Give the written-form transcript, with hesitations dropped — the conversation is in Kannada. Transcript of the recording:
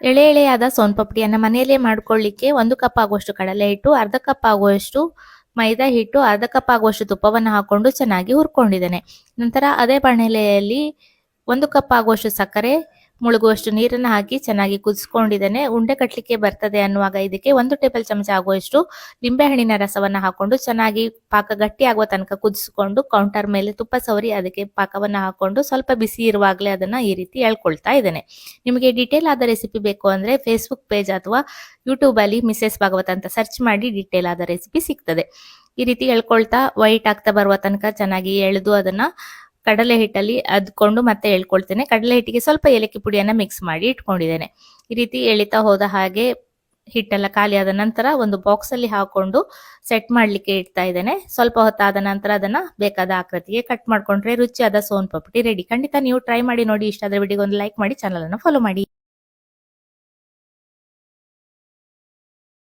ಎಳೆ ಎಳೆಯಾದ ಸೋನ್ ಪಪಡಿಯನ್ನು ಮನೆಯಲ್ಲೇ ಮಾಡ್ಕೊಳ್ಳಿಕ್ಕೆ 1 ಕಪ್ ಆಗುವಷ್ಟು ಕಡಲೆ ಹಿಟ್ಟು, ಅರ್ಧ ಕಪ್ ಆಗುವಷ್ಟು ಮೈದಾ ಹಿಟ್ಟು, ಅರ್ಧ ಕಪ್ ಆಗುವಷ್ಟು ತುಪ್ಪವನ್ನು ಹಾಕೊಂಡು ಚೆನ್ನಾಗಿ ಹುರ್ಕೊಂಡಿದ್ದೇನೆ. ನಂತರ ಅದೇ ಬಾಣಲೆಯಲ್ಲಿ 1 ಕಪ್ ಆಗುವಷ್ಟು ಸಕ್ಕರೆ, ಮುಳುಗುವಷ್ಟು ನೀರನ್ನು ಹಾಕಿ ಚೆನ್ನಾಗಿ ಕುದಿಸ್ಕೊಂಡಿದ್ದೇನೆ. ಉಂಡೆ ಕಟ್ಟಲಿಕ್ಕೆ ಬರ್ತದೆ ಅನ್ನುವಾಗ ಇದಕ್ಕೆ 1 ಟೇಬಲ್ ಚಮಚ ಆಗುವಷ್ಟು ಲಿಂಬೆಹಣ್ಣಿನ ರಸವನ್ನು ಹಾಕೊಂಡು ಚೆನ್ನಾಗಿ ಪಾಕ ಗಟ್ಟಿ ಆಗುವ ತನಕ ಕುದಿಸ್ಕೊಂಡು ಕೌಂಟರ್ ಮೇಲೆ ತುಪ್ಪ ಸವರಿ ಅದಕ್ಕೆ ಪಾಕವನ್ನು ಹಾಕೊಂಡು ಸ್ವಲ್ಪ ಬಿಸಿ ಇರುವಾಗಲೇ ಅದನ್ನು ಈ ರೀತಿ ಎಳ್ಕೊಳ್ತಾ ಇದ್ದೇನೆ. ನಿಮಗೆ ಡೀಟೇಲ್ ಆದ ರೆಸಿಪಿ ಬೇಕು ಅಂದರೆ ಫೇಸ್ಬುಕ್ ಪೇಜ್ ಅಥವಾ ಯೂಟ್ಯೂಬಲ್ಲಿ ಮಿಸೆಸ್ ಭಾಗವತ್ ಅಂತ ಸರ್ಚ್ ಮಾಡಿ ಡೀಟೇಲ್ ಆದ ರೆಸಿಪಿ ಸಿಗ್ತದೆ. ಈ ರೀತಿ ಎಳ್ಕೊಳ್ತಾ ವೈಟ್ ಆಗ್ತಾ ಬರುವ ತನಕ ಚೆನ್ನಾಗಿ ಎಳೆದು ಅದನ್ನು ಕಡಲೆ ಹಿಟ್ಟಲ್ಲಿ ಅದ್ಕೊಂಡು ಮತ್ತೆ ಎಳ್ಕೊಳ್ತೇನೆ. ಕಡಲೆ ಹಿಟ್ಟಿಗೆ ಸ್ವಲ್ಪ ಏಲಕ್ಕಿ ಪುಡಿಯನ್ನು ಮಿಕ್ಸ್ ಮಾಡಿ ಇಟ್ಕೊಂಡಿದ್ದೇನೆ. ಈ ರೀತಿ ಎಳಿತಾ ಹೋದ ಹಾಗೆ ಹಿಟ್ಟೆಲ್ಲ ಖಾಲಿ ಆದ ನಂತರ ಒಂದು ಬಾಕ್ಸ್ ಅಲ್ಲಿ ಹಾಕೊಂಡು ಸೆಟ್ ಮಾಡ್ಲಿಕ್ಕೆ ಇಡ್ತಾ ಇದ್ದೇನೆ. ಸ್ವಲ್ಪ ಹೊತ್ತಾದ ನಂತರ ಅದನ್ನ ಬೇಕಾದ ಆಕೃತಿಗೆ ಕಟ್ ಮಾಡ್ಕೊಂಡ್ರೆ ರುಚಿಯಾದ ಸೋನ್ ಪಪಡಿ ರೆಡಿ. ಖಂಡಿತ ನೀವು ಟ್ರೈ ಮಾಡಿ ನೋಡಿ. ಇಷ್ಟ ಆದ್ರೆ ವಿಡಿಯೋಗೆ ಒಂದು ಲೈಕ್ ಮಾಡಿ, ಚಾನಲ್ ಅನ್ನು ಫಾಲೋ ಮಾಡಿ.